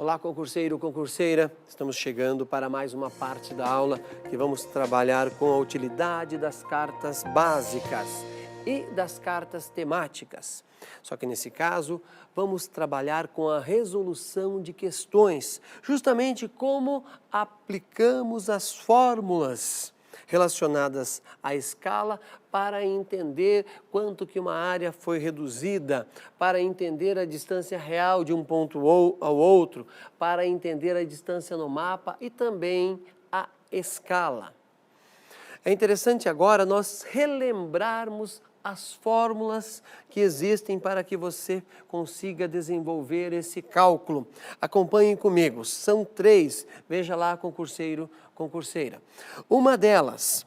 Olá, concurseiro, concurseira. Estamos chegando para mais uma parte da aula que vamos trabalhar com a utilidade das cartas básicas e das cartas temáticas. Só que nesse caso, vamos trabalhar com a resolução de questões, justamente como aplicamos as fórmulas relacionadas à escala para entender quanto que uma área foi reduzida, para entender a distância real de um ponto ao outro, para entender a distância no mapa e também a escala. É interessante agora nós relembrarmos as fórmulas que existem para que você consiga desenvolver esse cálculo. Acompanhem comigo, são 3, veja lá, concurseiro, concurseira. Uma delas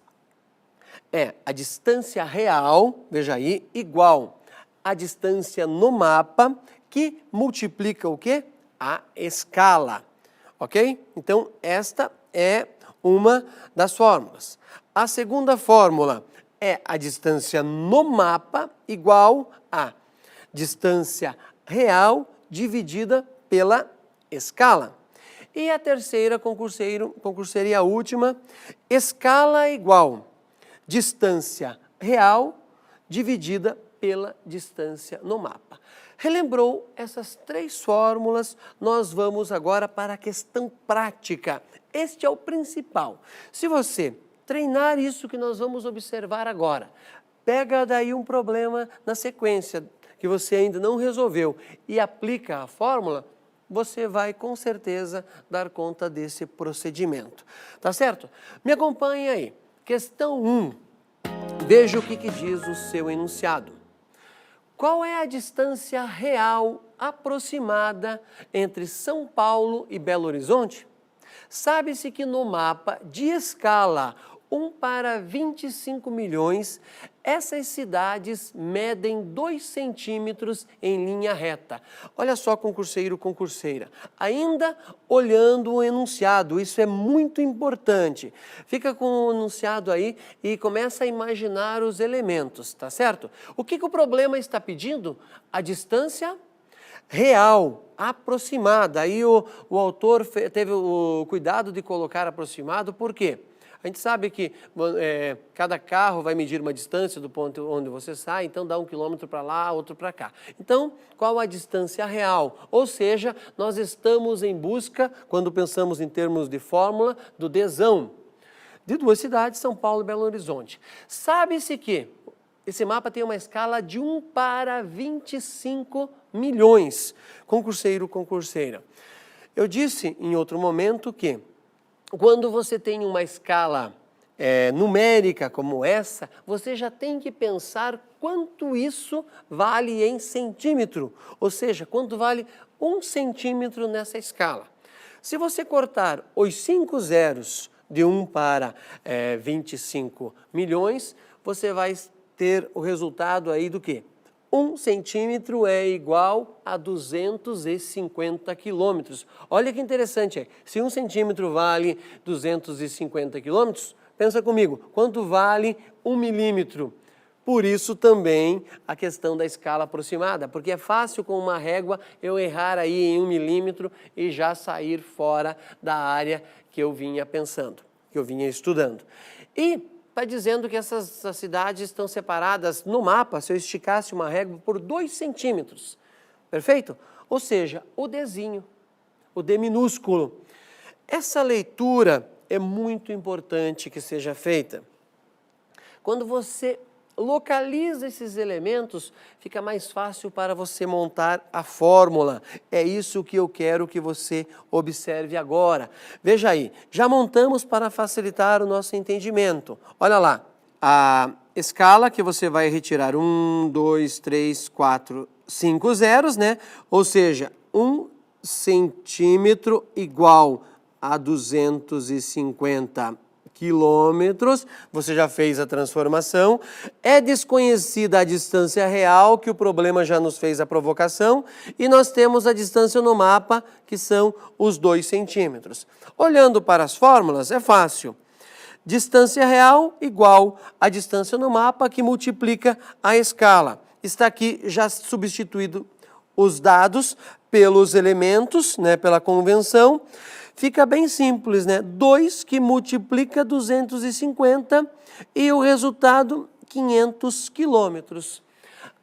é a distância real, veja aí, igual a distância no mapa, que multiplica o quê? A escala, ok? Então, esta é uma das fórmulas. A segunda fórmula é a distância no mapa igual a distância real dividida pela escala. E a terceira, concurseiro, concurseira, e a última, escala igual distância real dividida pela distância no mapa. Relembrou essas 3 fórmulas? Nós vamos agora para a questão prática. Este é o principal. Se você treinar isso que nós vamos observar agora, pega daí um problema na sequência que você ainda não resolveu e aplica a fórmula, você vai com certeza dar conta desse procedimento. Tá certo? Me acompanhe aí. Questão 1. Veja o que diz o seu enunciado. Qual é a distância real aproximada entre São Paulo e Belo Horizonte? Sabe-se que no mapa de escala 1 para 25 milhões, essas cidades medem 2 centímetros em linha reta. Olha só, concurseiro, concurseira, ainda olhando o enunciado, isso é muito importante. Fica com o enunciado aí e começa a imaginar os elementos, tá certo? O que o problema está pedindo? A distância real, aproximada. Aí o autor teve o cuidado de colocar aproximado, por quê? A gente sabe que cada carro vai medir uma distância do ponto onde você sai, então dá 1 quilômetro para lá, outro para cá. Então, qual a distância real? Ou seja, nós estamos em busca, quando pensamos em termos de fórmula, do desão de 2 cidades, São Paulo e Belo Horizonte. Sabe-se que esse mapa tem uma escala de 1 para 25 milhões. Concurseiro, concurseira. Eu disse em outro momento que quando você tem uma escala numérica como essa, você já tem que pensar quanto isso vale em centímetro, ou seja, quanto vale 1 centímetro nessa escala. Se você cortar os 5 zeros de 1 para 25 milhões, você vai ter o resultado aí do quê? 1 centímetro é igual a 250 quilômetros. Olha que interessante, se 1 centímetro vale 250 quilômetros, pensa comigo, quanto vale 1 milímetro? Por isso também a questão da escala aproximada, porque é fácil com uma régua eu errar aí em 1 milímetro e já sair fora da área que eu vinha pensando, que eu vinha estudando. E está dizendo que essas cidades estão separadas no mapa, se eu esticasse uma régua, por 2 centímetros. Perfeito? Ou seja, o Dzinho, o D minúsculo. Essa leitura é muito importante que seja feita. Quando você localiza esses elementos, fica mais fácil para você montar a fórmula. É isso que eu quero que você observe agora. Veja aí, já montamos para facilitar o nosso entendimento. Olha lá, a escala que você vai retirar 1, 2, 3, 4, 5 zeros, né? Ou seja, 1 centímetro igual a 250 quilômetros, você já fez a transformação, é desconhecida a distância real, que o problema já nos fez a provocação, e nós temos a distância no mapa, que são os 2 centímetros. Olhando para as fórmulas, é fácil. Distância real igual a distância no mapa, que multiplica a escala. Está aqui já substituído os dados pelos elementos, né, pela convenção, fica bem simples, né? 2 que multiplica 250 e o resultado 500 quilômetros.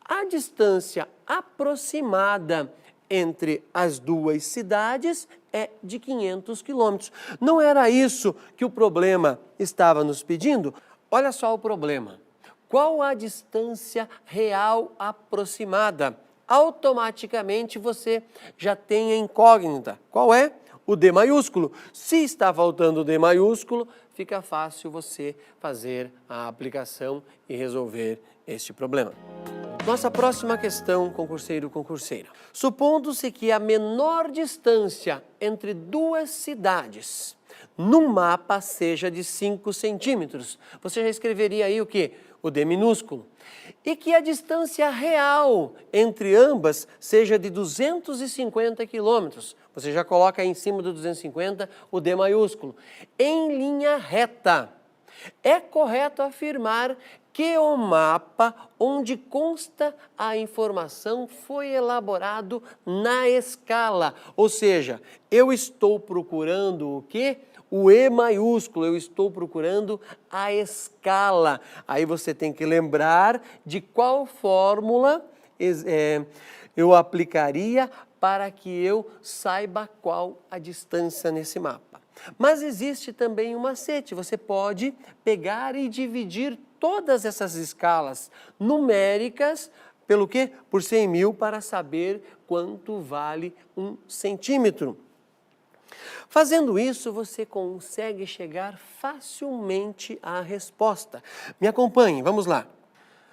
A distância aproximada entre as duas cidades é de 500 quilômetros. Não era isso que o problema estava nos pedindo? Olha só o problema. Qual a distância real aproximada? Automaticamente você já tem a incógnita. Qual é? O D maiúsculo. Se está faltando o D maiúsculo, fica fácil você fazer a aplicação e resolver este problema. Nossa próxima questão, concurseiro, concurseira. Supondo-se que a menor distância entre duas cidades num mapa seja de 5 centímetros. Você já escreveria aí o quê? O D minúsculo. E que a distância real entre ambas seja de 250 quilômetros. Você já coloca aí em cima do 250 o D maiúsculo. Em linha reta. É correto afirmar que o mapa onde consta a informação foi elaborado na escala. Ou seja, eu estou procurando o quê? O E maiúsculo, eu estou procurando a escala. Aí você tem que lembrar de qual fórmula eu aplicaria para que eu saiba qual a distância nesse mapa. Mas existe também um macete, você pode pegar e dividir todas essas escalas numéricas pelo quê? Por 100 mil para saber quanto vale 1 centímetro. Fazendo isso, você consegue chegar facilmente à resposta. Me acompanhe, vamos lá.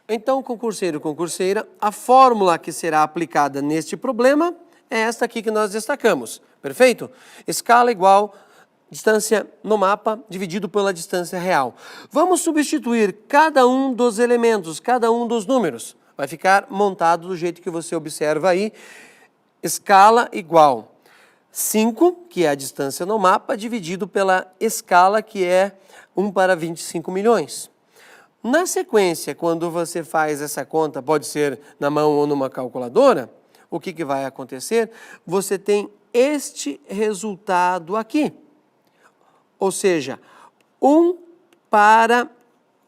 Então, concurseiro, concurseira, a fórmula que será aplicada neste problema é esta aqui que nós destacamos, perfeito? Escala igual distância no mapa dividido pela distância real. Vamos substituir cada um dos elementos, cada um dos números. Vai ficar montado do jeito que você observa aí. Escala igual 5, que é a distância no mapa, dividido pela escala, que é 1 para 25 milhões. Na sequência, quando você faz essa conta, pode ser na mão ou numa calculadora, o que vai acontecer? Você tem este resultado aqui. Ou seja, 1 para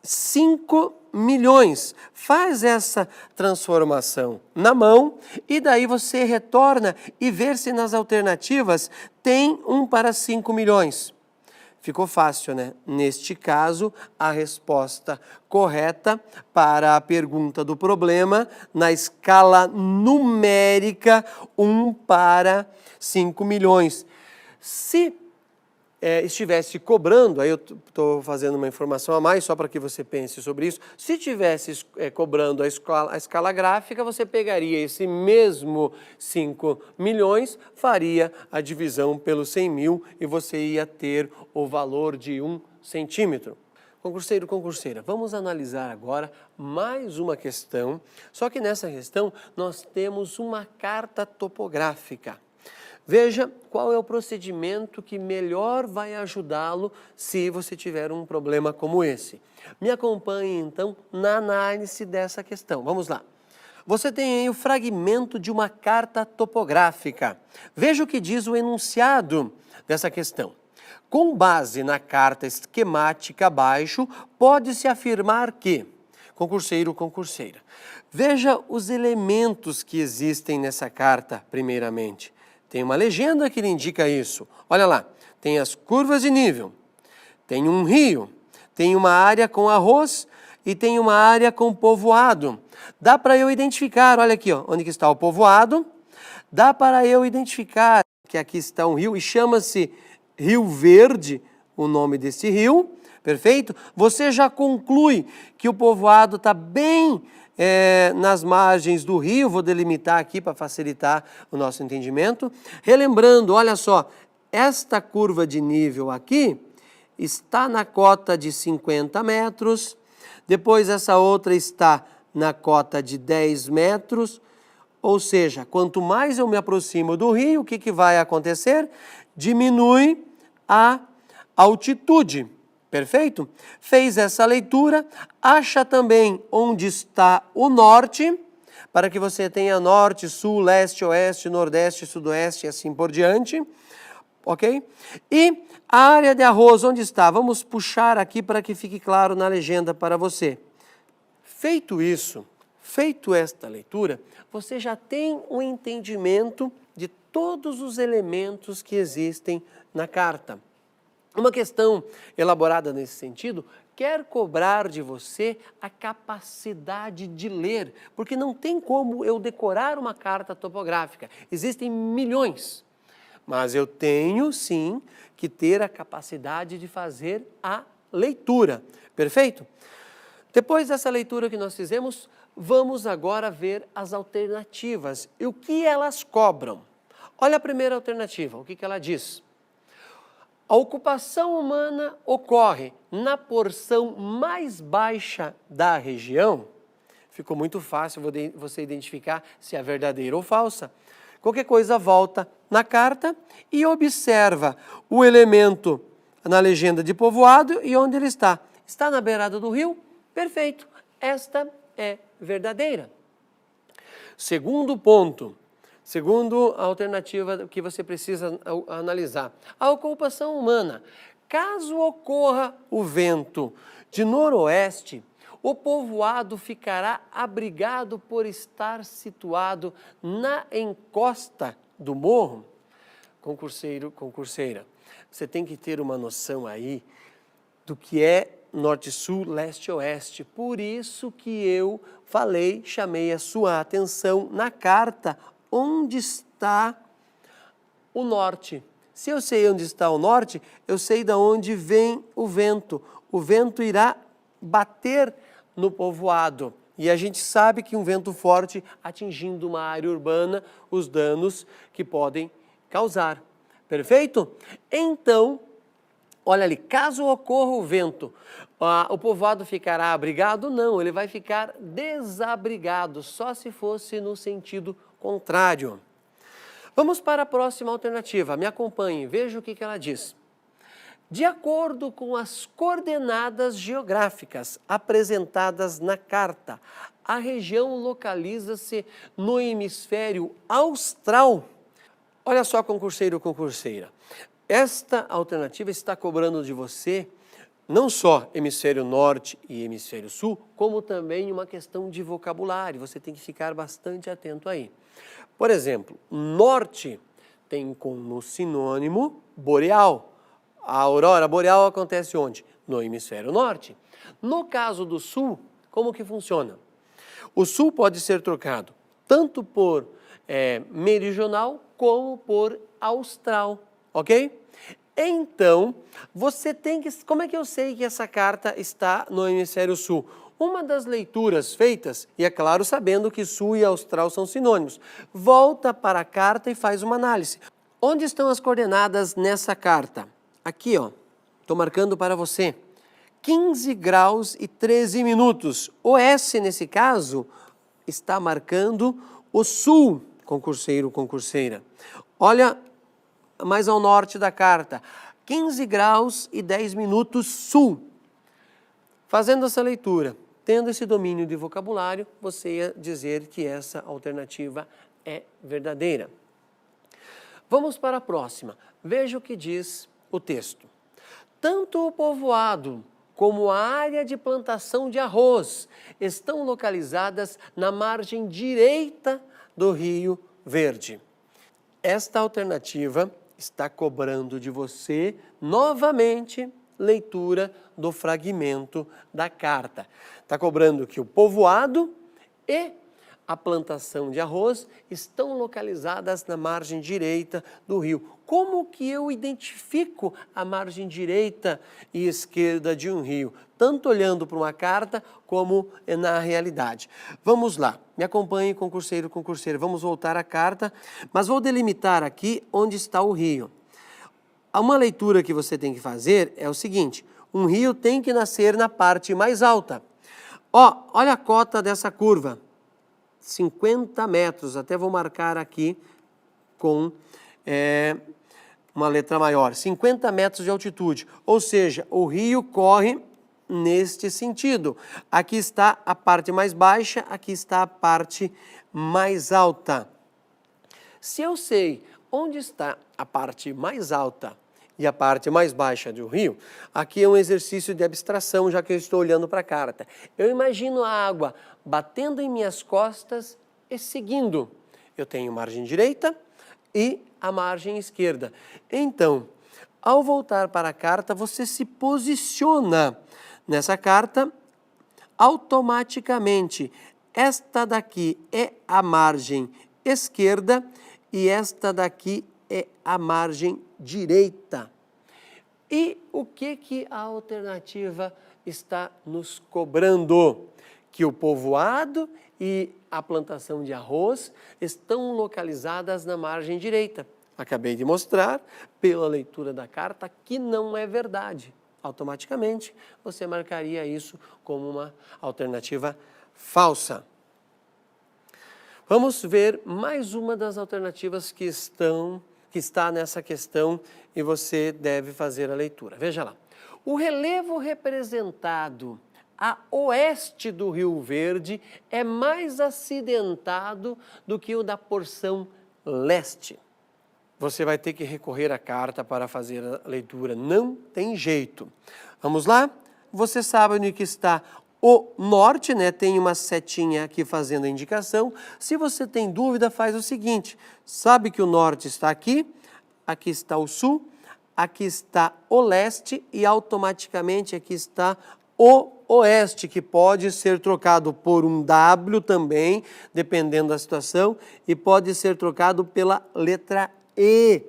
5 milhões. Faz essa transformação na mão e daí você retorna e vê se nas alternativas tem 1 para 5 milhões. Ficou fácil, né? Neste caso, a resposta correta para a pergunta do problema, na escala numérica, 1 para 5 milhões. Se estivesse cobrando, aí eu estou fazendo uma informação a mais, só para que você pense sobre isso, se estivesse cobrando a escala gráfica, você pegaria esse mesmo 5 milhões, faria a divisão pelos 100 mil e você ia ter o valor de 1 centímetro. Concurseiro, concurseira, vamos analisar agora mais uma questão, só que nessa questão nós temos uma carta topográfica. Veja qual é o procedimento que melhor vai ajudá-lo se você tiver um problema como esse. Me acompanhe, então, na análise dessa questão. Vamos lá. Você tem aí o fragmento de uma carta topográfica. Veja o que diz o enunciado dessa questão. Com base na carta esquemática abaixo, pode-se afirmar que... Concurseiro, concurseira, veja os elementos que existem nessa carta, primeiramente. Tem uma legenda que lhe indica isso. Olha lá, tem as curvas de nível, tem um rio, tem uma área com arroz e tem uma área com povoado. Dá para eu identificar, olha aqui, ó, onde que está o povoado. Dá para eu identificar que aqui está um rio e chama-se Rio Verde, o nome desse rio, perfeito? Você já conclui que o povoado está bem nas margens do rio, vou delimitar aqui para facilitar o nosso entendimento. Relembrando, olha só, esta curva de nível aqui está na cota de 50 metros, depois essa outra está na cota de 10 metros, ou seja, quanto mais eu me aproximo do rio, o que vai acontecer? Diminui a altitude. Perfeito? Fez essa leitura, acha também onde está o norte, para que você tenha norte, sul, leste, oeste, nordeste, sudoeste e assim por diante, ok? E a área de arroz, onde está? Vamos puxar aqui para que fique claro na legenda para você. Feito isso, feito esta leitura, você já tem um entendimento de todos os elementos que existem na carta. Uma questão elaborada nesse sentido quer cobrar de você a capacidade de ler, porque não tem como eu decorar uma carta topográfica. Existem milhões, mas eu tenho sim que ter a capacidade de fazer a leitura. Perfeito? Depois dessa leitura que nós fizemos, vamos agora ver as alternativas e o que elas cobram. Olha a primeira alternativa, o que ela diz? A ocupação humana ocorre na porção mais baixa da região. Ficou muito fácil você identificar se é verdadeira ou falsa. Qualquer coisa volta na carta e observa o elemento na legenda de povoado e onde ele está. Está na beirada do rio? Perfeito, esta é verdadeira. Segundo ponto. Segundo a alternativa que você precisa analisar, a ocupação humana. Caso ocorra o vento de noroeste, o povoado ficará abrigado por estar situado na encosta do morro. Concurseiro, concurseira, você tem que ter uma noção aí do que é norte-sul, leste-oeste. Por isso que eu chamei a sua atenção na carta onde está o norte. Se eu sei onde está o norte, eu sei de onde vem o vento. O vento irá bater no povoado. E a gente sabe que um vento forte atingindo uma área urbana, os danos que podem causar. Perfeito? Então, olha ali, caso ocorra o vento, o povoado ficará abrigado? Não, ele vai ficar desabrigado, só se fosse no sentido contrário. Vamos para a próxima alternativa. Me acompanhe, veja o que ela diz. De acordo com as coordenadas geográficas apresentadas na carta, a região localiza-se no hemisfério austral. Olha só, concurseiro, concurseira. Esta alternativa está cobrando de você não só hemisfério norte e hemisfério sul, como também uma questão de vocabulário. Você tem que ficar bastante atento aí. Por exemplo, norte tem como sinônimo boreal. A aurora boreal acontece onde? No hemisfério norte. No caso do sul, como que funciona? O sul pode ser trocado tanto por meridional como por austral, ok? Então, você tem que... Como é que eu sei que essa carta está no hemisfério sul? Uma das leituras feitas, e é claro, sabendo que sul e austral são sinônimos, volta para a carta e faz uma análise. Onde estão as coordenadas nessa carta? Aqui, ó, estou marcando para você. 15 graus e 13 minutos. O S, nesse caso, está marcando o sul, concurseiro, concurseira. Olha mais ao norte da carta. 15 graus e 10 minutos sul. Fazendo essa leitura, tendo esse domínio de vocabulário, você ia dizer que essa alternativa é verdadeira. Vamos para a próxima. Veja o que diz o texto. Tanto o povoado como a área de plantação de arroz estão localizadas na margem direita do Rio Verde. Esta alternativa está cobrando de você, novamente, leitura do fragmento da carta. Está cobrando que o povoado e a plantação de arroz estão localizadas na margem direita do rio. Como que eu identifico a margem direita e esquerda de um rio? Tanto olhando para uma carta como na realidade. Vamos lá, me acompanhe, concurseiro, concurseira. Vamos voltar à carta, mas vou delimitar aqui onde está o rio. Uma leitura que você tem que fazer é o seguinte: um rio tem que nascer na parte mais alta. Ó, olha a cota dessa curva. 50 metros, até vou marcar aqui com uma letra maior, 50 metros de altitude, ou seja, o rio corre neste sentido. Aqui está a parte mais baixa, aqui está a parte mais alta. Se eu sei onde está a parte mais alta e a parte mais baixa do rio, aqui é um exercício de abstração, já que eu estou olhando para a carta. Eu imagino a água batendo em minhas costas e seguindo. Eu tenho margem direita e a margem esquerda. Então, ao voltar para a carta, você se posiciona nessa carta automaticamente. Esta daqui é a margem esquerda e esta daqui é a margem direita. E o que a alternativa está nos cobrando? Que o povoado e a plantação de arroz estão localizadas na margem direita. Acabei de mostrar, pela leitura da carta, que não é verdade. Automaticamente, você marcaria isso como uma alternativa falsa. Vamos ver mais uma das alternativas que está nessa questão e você deve fazer a leitura. Veja lá. O relevo representado a oeste do Rio Verde é mais acidentado do que o da porção leste. Você vai ter que recorrer à carta para fazer a leitura, não tem jeito. Vamos lá? Você sabe onde que está o norte, né? Tem uma setinha aqui fazendo a indicação. Se você tem dúvida, faz o seguinte, sabe que o norte está aqui, aqui está o sul, aqui está o leste e automaticamente aqui está o oeste, que pode ser trocado por um W também, dependendo da situação, e pode ser trocado pela letra E.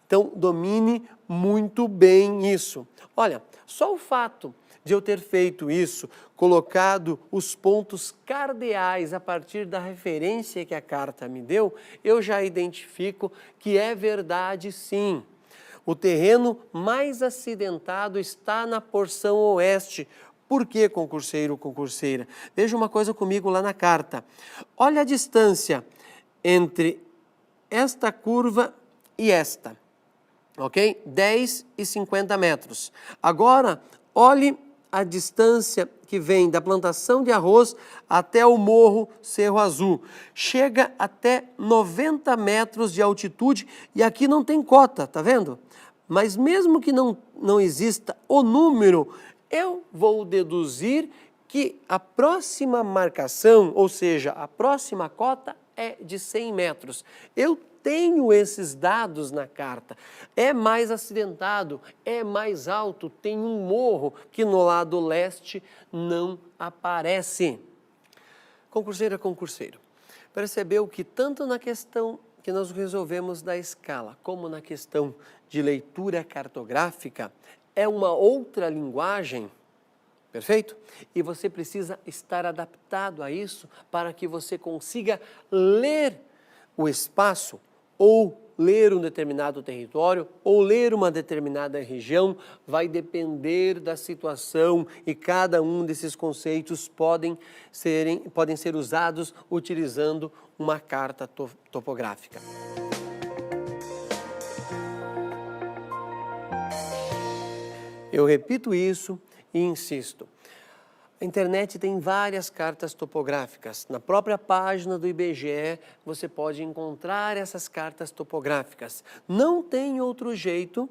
Então, domine muito bem isso. Olha, só o fato de eu ter feito isso, colocado os pontos cardeais a partir da referência que a carta me deu, eu já identifico que é verdade sim. O terreno mais acidentado está na porção oeste. Por que, concurseiro, concurseira? Veja uma coisa comigo lá na carta. Olha a distância entre esta curva e esta, ok? 10 e 50 metros. Agora, olhe a distância que vem da plantação de arroz até o Morro Cerro Azul. Chega até 90 metros de altitude e aqui não tem cota, tá vendo? Mas mesmo que não exista o número, eu vou deduzir que a próxima marcação, ou seja, a próxima cota é de 100 metros. Eu tenho esses dados na carta. É mais acidentado, é mais alto, tem um morro que no lado leste não aparece. Concurseira, concurseiro, percebeu que tanto na questão que nós resolvemos da escala, como na questão de leitura cartográfica, é uma outra linguagem, perfeito? E você precisa estar adaptado a isso para que você consiga ler o espaço, ou ler um determinado território, ou ler uma determinada região, vai depender da situação e cada um desses conceitos podem ser usados utilizando uma carta topográfica. Eu repito isso e insisto. A internet tem várias cartas topográficas. Na própria página do IBGE você pode encontrar essas cartas topográficas. Não tem outro jeito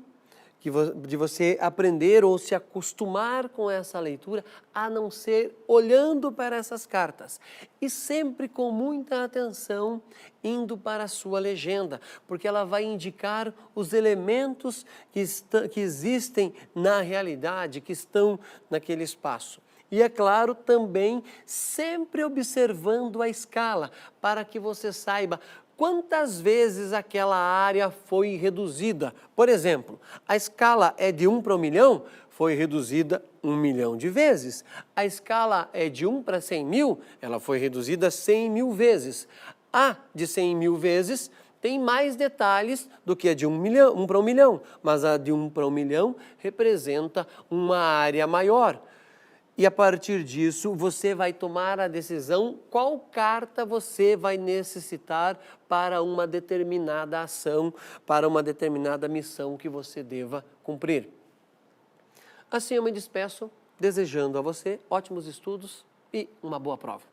de você aprender ou se acostumar com essa leitura a não ser olhando para essas cartas. E sempre com muita atenção indo para a sua legenda, porque ela vai indicar os elementos que existem na realidade, que estão naquele espaço. E é claro, também sempre observando a escala, para que você saiba quantas vezes aquela área foi reduzida. Por exemplo, a escala é de 1 para 1 milhão, foi reduzida 1 milhão de vezes. A escala é de 1 para 100 mil, ela foi reduzida 100 mil vezes. A de 100 mil vezes tem mais detalhes do que a de 1 para 1 milhão, mas a de 1 para 1 milhão representa uma área maior. E a partir disso, você vai tomar a decisão qual carta você vai necessitar para uma determinada ação, para uma determinada missão que você deva cumprir. Assim eu me despeço, desejando a você ótimos estudos e uma boa prova.